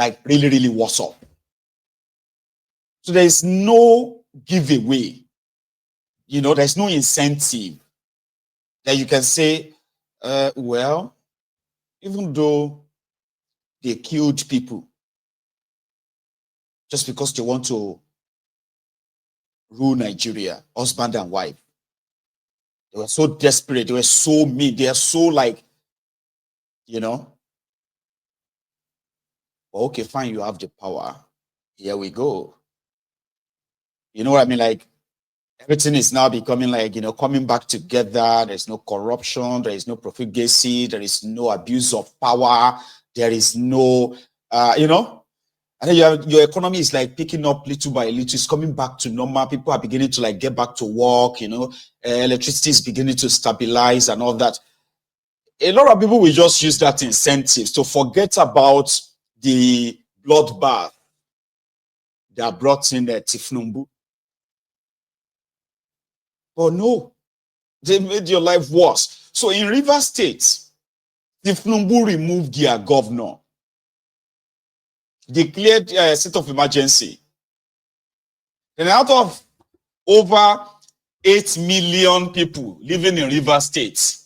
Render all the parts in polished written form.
like really, really what's up. So there is no giveaway. You know, there's no incentive that you can say, well, even though they killed people just because they want to rule Nigeria, husband and wife. They were so desperate. They were so mean. They are so like, you know, okay, fine, you have the power. Here we go. You know what I mean? Like, everything is now becoming like, you know, coming back together. There's no corruption. There is no profligacy. There is no abuse of power. There is no, you know, and then your economy is like picking up little by little. It's coming back to normal. People are beginning to like get back to work, you know, electricity is beginning to stabilize and all that. A lot of people will just use that incentive to forget about the bloodbath that brought in Tinubu. But no, they made your life worse. So in Rivers State, Tinubu removed their governor, declared a state of emergency. And out of over 8 million people living in Rivers State,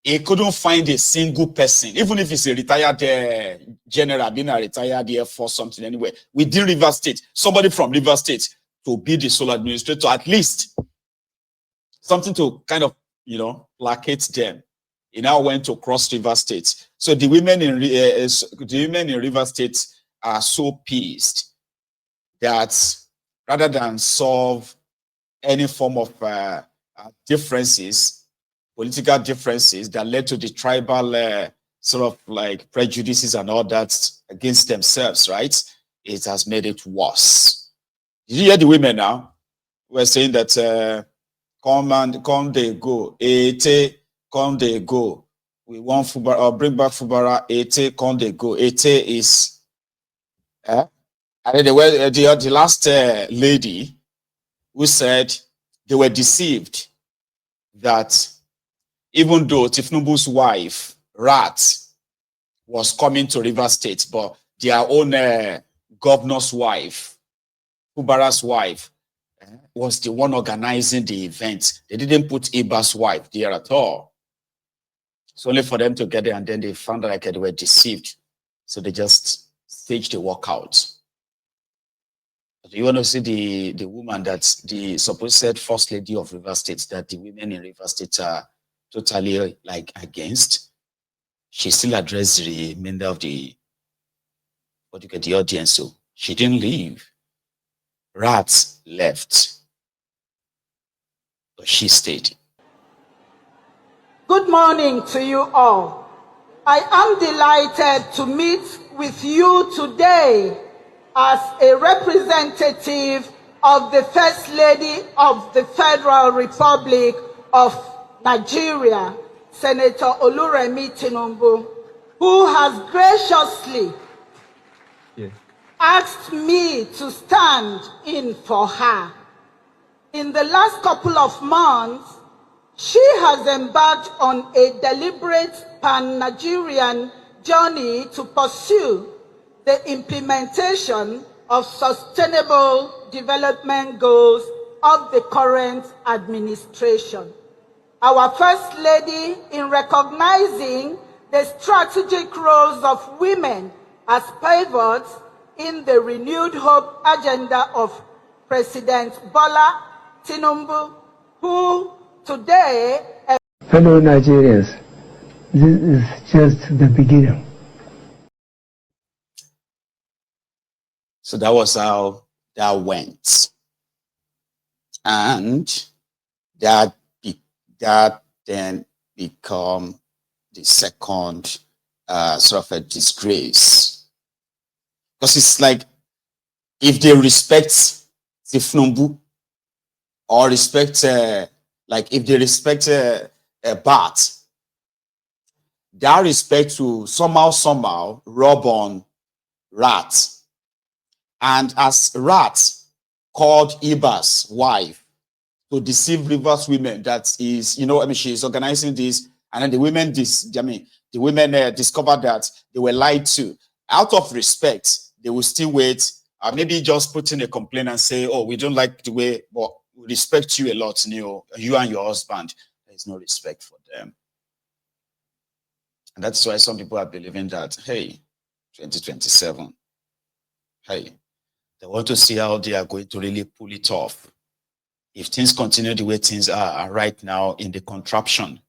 he couldn't find a single person, even if he's a retired general, being a retired Air Force, something anyway, within Rivers State, somebody from Rivers State to be the sole administrator, at least something to kind of, you know, placate them. He now went to Cross River State. So the women in River State are so pissed that rather than solve any form of differences, political differences that led to the tribal sort of like prejudices and all that against themselves, right? It has made it worse. Did you hear the women now? We're saying that come they go, come they go. We want Fubara, or bring back Fubara, come they go. Is and then they were the last lady who said they were deceived that even though Tinubu's wife, Rat, was coming to Rivers State, but their own governor's wife, Fubara's wife, was the one organizing the event. They didn't put Iba's wife there at all. It's only for them to get there, and then they found out like they were deceived. So they just staged a walkout. You want to see the woman that's the supposed first lady of Rivers State, that the women in Rivers State are totally like against. She still addressed the remainder of the audience. So she didn't leave. Rats left, but she stayed. Good morning to you all. I am delighted to meet with you today as a representative of the First Lady of the Federal Republic of Nigeria, Senator Remi Tinubu, who has graciously asked me to stand in for her. In the last couple of months, she has embarked on a deliberate pan-Nigerian journey to pursue the implementation of sustainable development goals of the current administration. Our First Lady, in recognizing the strategic roles of women as pivots in the renewed hope agenda of President Bola Tinubu, who today... Fellow Nigerians, this is just the beginning. So that was how that went. And that then become the second sort of a disgrace. Because it's like, if they respect Tinubu, or respect, like if they respect Bat, that respect to somehow rub on Rat. And as Rat called Iba's wife to deceive Rivers women, that is, you know, I mean, she's organizing this, and then the women discovered that they were lied to, out of respect, they will still wait. Maybe just put in a complaint and say, oh, we don't like the way, but we respect you a lot, you and your husband. There's no respect for them. And that's why some people are believing that, hey, 2027, hey, they want to see how they are going to really pull it off. If things continue the way things are right now in the contraption,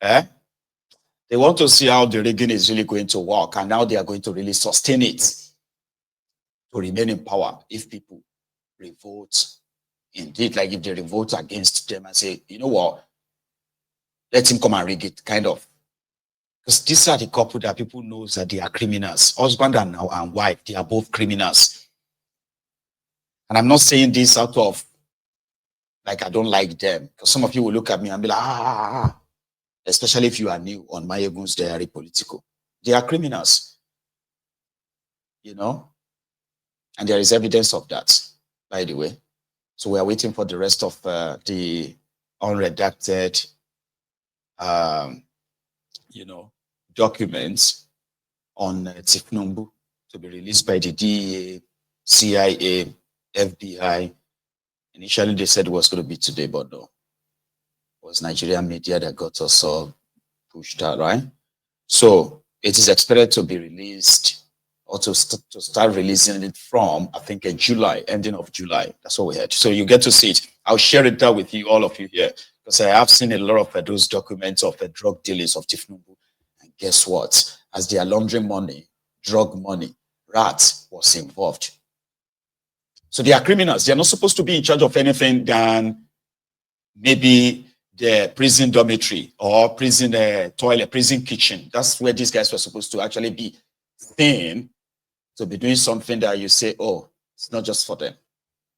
they want to see how the rigging is really going to work and how they are going to really sustain it to remain in power if people revolt. Indeed, like if they revolt against them and say, you know what, let him come and rig it, kind of. Because these are the couple that people know that they are criminals. Husband and wife, they are both criminals. And I'm not saying this out of, like, I don't like them. Because some of you will look at me and be like, especially if you are new on Mayegun's Diary Political. They are criminals. And there is evidence of that, by the way. So we are waiting for the rest of the unredacted, documents on Tinubu to be released by the DEA, CIA, FBI. Initially, they said it was going to be today, but no. It was Nigerian media that got us all pushed out, right? So it is expected to be released or to start releasing it from, I think, July, ending of July. That's what we had. So you get to see it. I'll share it out with you, all of you here, because I have seen a lot of those documents of drug dealers of Tinubu. And guess what? As they are laundering money, drug money, rats was involved. So they are criminals. They are not supposed to be in charge of anything than maybe the prison dormitory or prison toilet, prison kitchen. That's where these guys were supposed to actually be thin to be doing something that you say, oh, it's not just for them.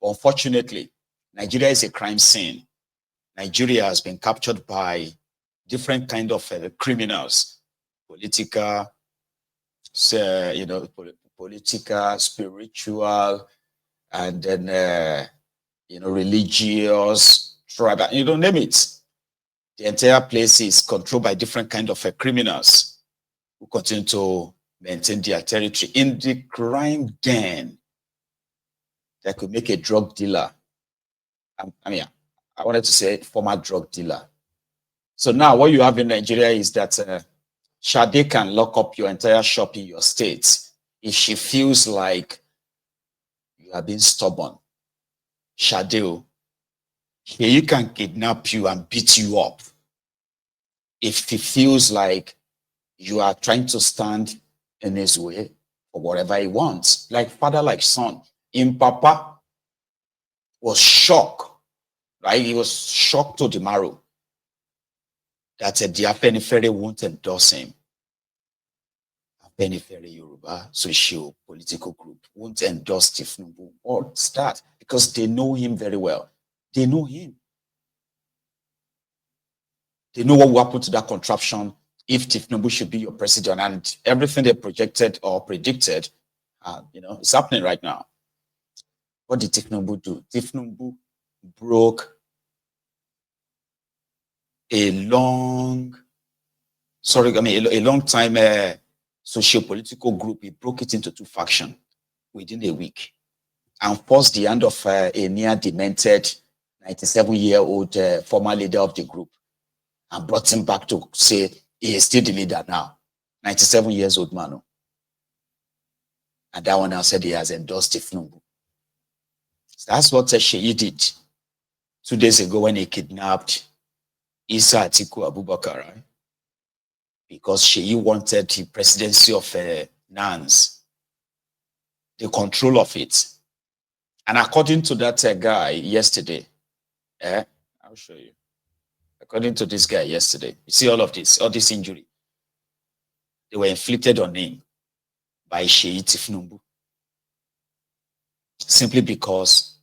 But unfortunately, Nigeria is a crime scene. Nigeria has been captured by different kind of criminals, political, political, spiritual, and then, religious, tribal, you don't name it. The entire place is controlled by different kind of criminals who continue to maintain their territory. In the crime den, that could make a drug dealer. I wanted to say former drug dealer. So now what you have in Nigeria is that Sade can lock up your entire shop in your state if she feels like you are being stubborn. Sade, he can kidnap you and beat you up if he feels like you are trying to stand in his way for whatever he wants, like father, like son. Papa was shocked, right? He was shocked to the marrow that the Afenifere won't endorse him. Afenifere Yoruba social political group won't endorse Tinubu. What's that? Because they know him very well. They know him. They know what will happen to that contraption if Tinubu should be your president, and everything they projected or predicted, it's happening right now. What did Tinubu do? Tinubu broke a long time socio-political group. He broke it into two factions within a week and forced the hand of a near demented 97-year-old former leader of the group and brought him back to say he is still the leader now. 97 years old man. And that one now said he has endorsed Tinubu. So that's what Sheyi did 2 days ago when he kidnapped Isa Atiku Abubakar, right? Because Sheyi wanted the presidency of NANS, the control of it. And according to that guy yesterday, I'll show you. According to this guy yesterday, you see all this injury, they were inflicted on him by Sheyi Tinubu. Simply because,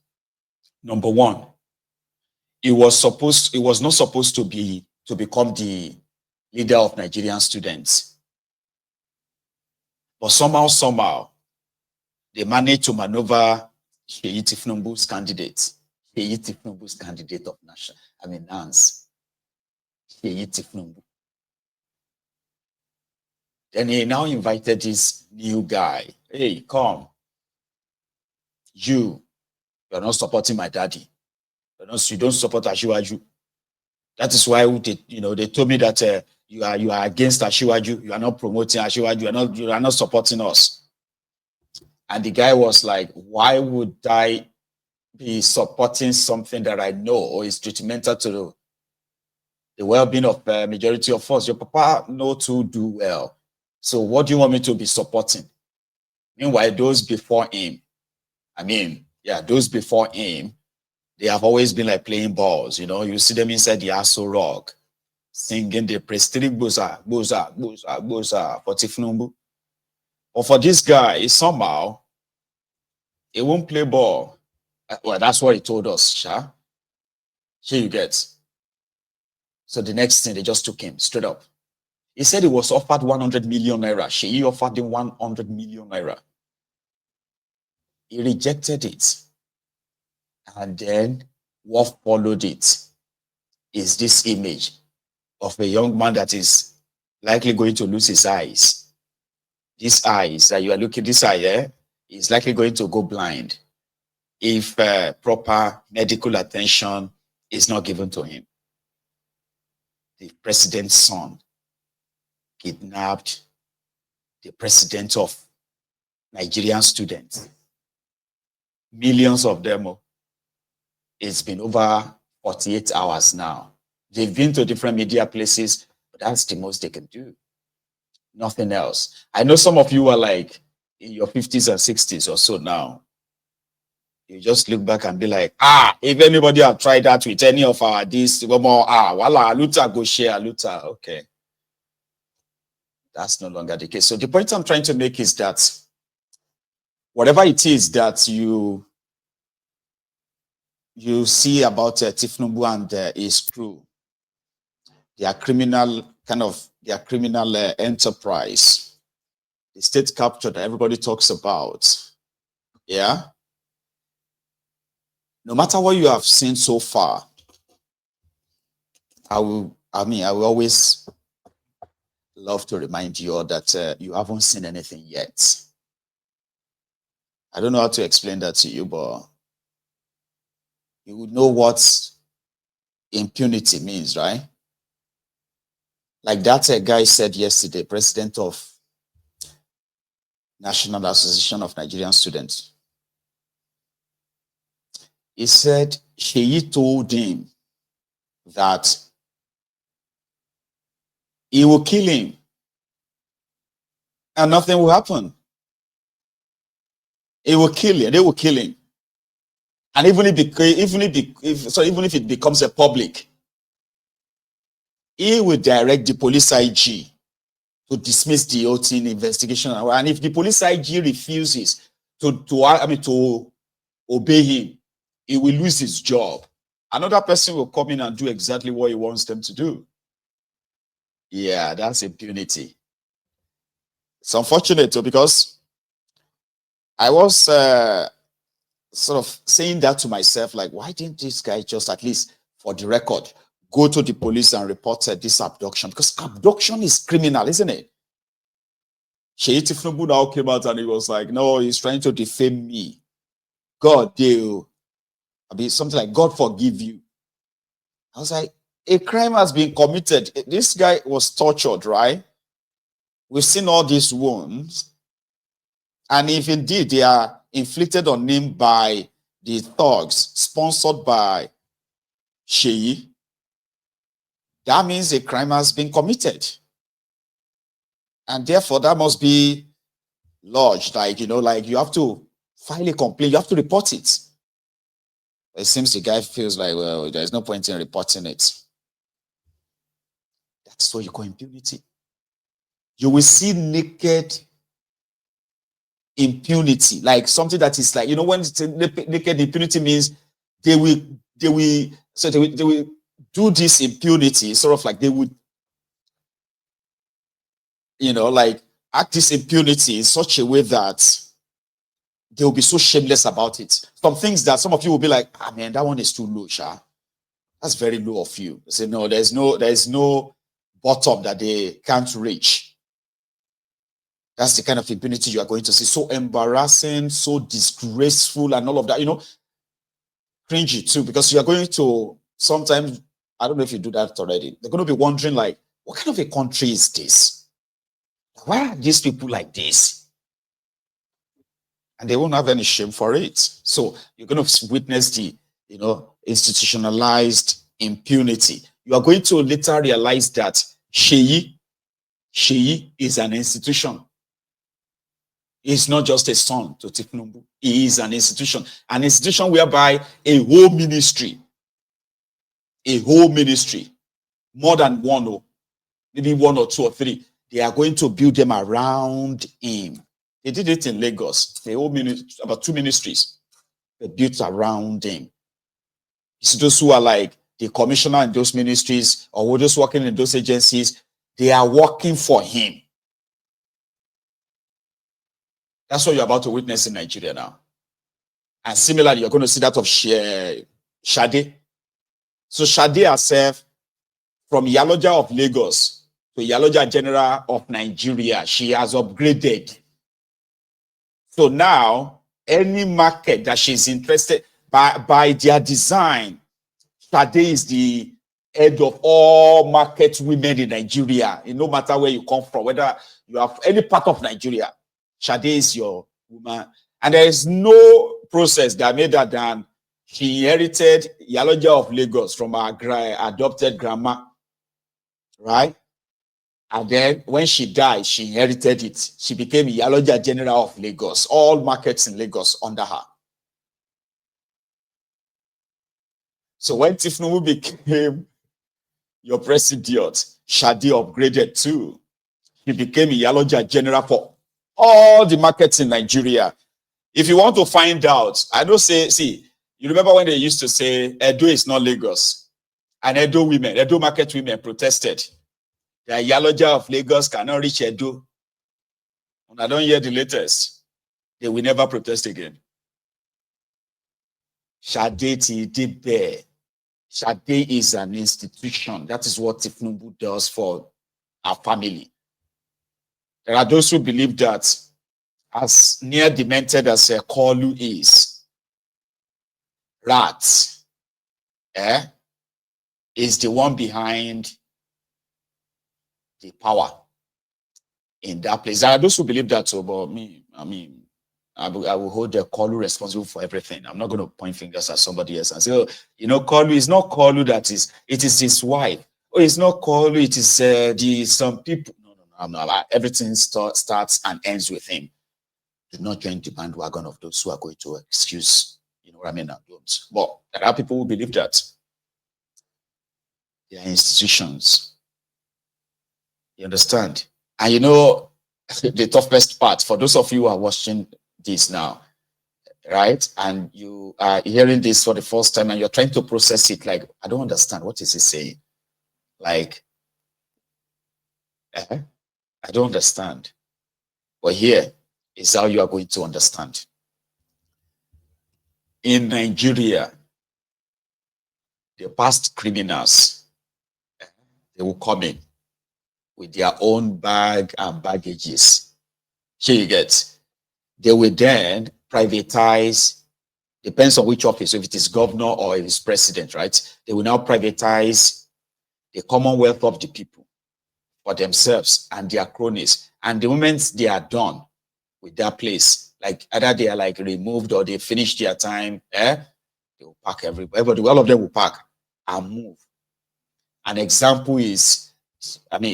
number one, he was not supposed to become the leader of Nigerian students. But somehow, they managed to maneuver Sheyi Tinubu's candidate of NANS. Sheyi Tinubu. Then he now invited this new guy. Hey, come. You're not supporting my daddy. You don't support Ashiwaju. That is why they told me that you are against Ashiwaju. You are not promoting Ashiwaju. You are not supporting us. And the guy was like, why would I be supporting something that I know is detrimental to the well-being of the majority of us? Your papa know to do well. So what do you want me to be supporting? Meanwhile, those before him, those before him, they have always been like playing balls. You see them inside the Aso Rock, singing the prestigious boza for Tinubu. But for this guy, somehow, he won't play ball. Well, that's what he told us, Sha. Here you get. So the next thing, they just took him straight up. He said he was offered 100 million naira. She offered him 100 million naira. He rejected it. And then what followed it is this image of a young man that is likely going to lose his eyes. These eyes that you are looking, this eye is likely going to go blind if proper medical attention is not given to him. The president's son kidnapped the president of Nigerian students. Millions of them. It's been over 48 hours now. They've been to different media places, but that's the most they can do. Nothing else. I know some of you are like in your 50s and 60s or so now. You just look back and be like, if anybody had tried that with any of our wala, aluta go share aluta. Okay. That's no longer the case. So the point I'm trying to make is that whatever it is that you see about Tinubu and his crew, their criminal enterprise, the state capture that everybody talks about. Yeah. No matter what you have seen so far, I will always love to remind you all that you haven't seen anything yet. I don't know how to explain that to you, but you would know what impunity means, right? Like that guy said yesterday, president of National Association of Nigerian Students. He said Sheyi told him that he will kill him and nothing will happen. He will kill him. They will kill him. And even if it becomes a public, he will direct the police IG to dismiss the whole thing investigation. And if the police IG refuses to obey him, he will lose his job. Another person will come in and do exactly what he wants them to do. Yeah, that's impunity. It's unfortunate too, because I was sort of saying that to myself, like, why didn't this guy just, at least for the record, go to the police and report this abduction? Because abduction is criminal, isn't it? Sheyi Tinubu now came out and he was like, no, he's trying to defame me. God, something like, God forgive you. I was like, a crime has been committed. This guy was tortured, right? We've seen all these wounds. And if indeed they are inflicted on him by the thugs sponsored by Sheyi, that means a crime has been committed. And therefore, that must be lodged. Like you have to file a complaint. You have to report it. It seems the guy feels like, well, there's no point in reporting it. That's what you call impunity. You will see naked impunity, like something that is like, when it's naked impunity means they will do this impunity, sort of like they would, like act this impunity in such a way that they will be so shameless about it. Some things that some of you will be like, man, that one is too low, Sha. That's very low of you. They say, no, there's no bottom that they can't reach. That's the kind of impunity you are going to see. So embarrassing, so disgraceful, and all of that, cringy too, because you are going to sometimes, I don't know if you do that already. They're going to be wondering, like, what kind of a country is this? Why are these people like this? And they won't have any shame for it. So you're going to witness the, institutionalized impunity. You are going to later realize that Sheyi is an institution. He's not just a son to Tinubu. He is an institution whereby a whole ministry, more than one, or maybe one or two or three, they are going to build them around him. They did it in Lagos. The whole about 2 ministries they built around him. You see those who are like the commissioner in those ministries or those working in those agencies, they are working for him. That's what you're about to witness in Nigeria now. And similarly, you're going to see that of Shade. So Shade herself, from Yaloja of Lagos to Yaloja General of Nigeria, she has upgraded. So now, any market that she's interested by their design, Shade is the head of all market women in Nigeria. No matter where you come from, whether you have any part of Nigeria, Shade is your woman. And there is no process that made her than she inherited Yaloja of Lagos from her adopted grandma, right? And then when she died, she inherited it. She became Yaloja General of Lagos, all markets in Lagos under her. So when Tinubu became your president, Shade upgraded too. He became Yaloja General for all the markets in Nigeria. If you want to find out, I don't say, see, you remember when they used to say Edo is not Lagos, and Edo market women protested. The Yaloja of Lagos cannot reach Edo. And I don't hear the latest. They will never protest again. Shade did there. Shade is an institution. That is what Tinubu does for our family. There are those who believe that as near demented as Kolu is, Rat is the one behind the power in that place. There are those who believe that, but me, I will hold the Kolu responsible for everything. I'm not going to point fingers at somebody else and say, oh, Kolu is not Kolu it is his wife. Oh, it's not Kolu, it is some people. No. Everything starts and ends with him. Do not join the bandwagon of those who are going to excuse, what I mean, don't. But there are people who believe that they are institutions. You understand? And the toughest part for those of you who are watching this now, right? And you are hearing this for the first time and you're trying to process it like, I don't understand. What is he saying? Like, I don't understand. But here is how you are going to understand. In Nigeria, the past criminals, they will come in with their own bag and baggages. Here you get. They will then privatize, depends on which office, if it is governor or if it's president, right? They will now privatize the commonwealth of the people for themselves and their cronies. And the moment they are done with that place, like either they are like removed or they finish their time, they will pack everybody, all of them will pack and move. An example is, have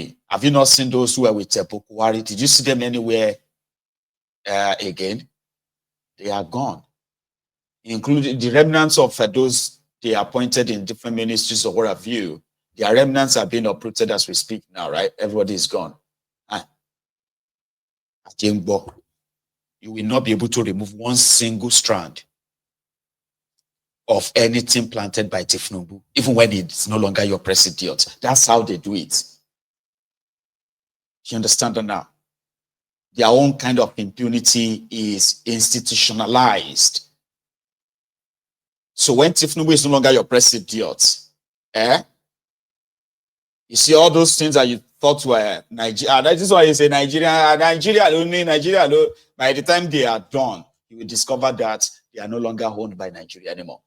you not seen those who are with Buhari? Did you see them anywhere again? They are gone, including the remnants of those they appointed in different ministries or what have you. Their remnants are being uprooted as we speak now, right? Everybody is gone. You will not be able to remove one single strand of anything planted by Tinubu, even when it's no longer your president. That's how they do it. You understand that now? Their own kind of impunity is institutionalized. So when Tinubu is no longer your president, You see all those things that you thought were Nigeria. That is why you say Nigeria only, Nigeria alone. By the time they are done, you will discover that they are no longer owned by Nigeria anymore.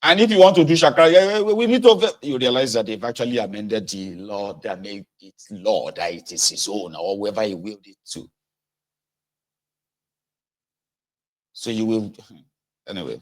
And if you want to do shakara, we need to, you realize that they've actually amended the law that made it law that it is his own, or whoever he willed it to. So you will, anyway.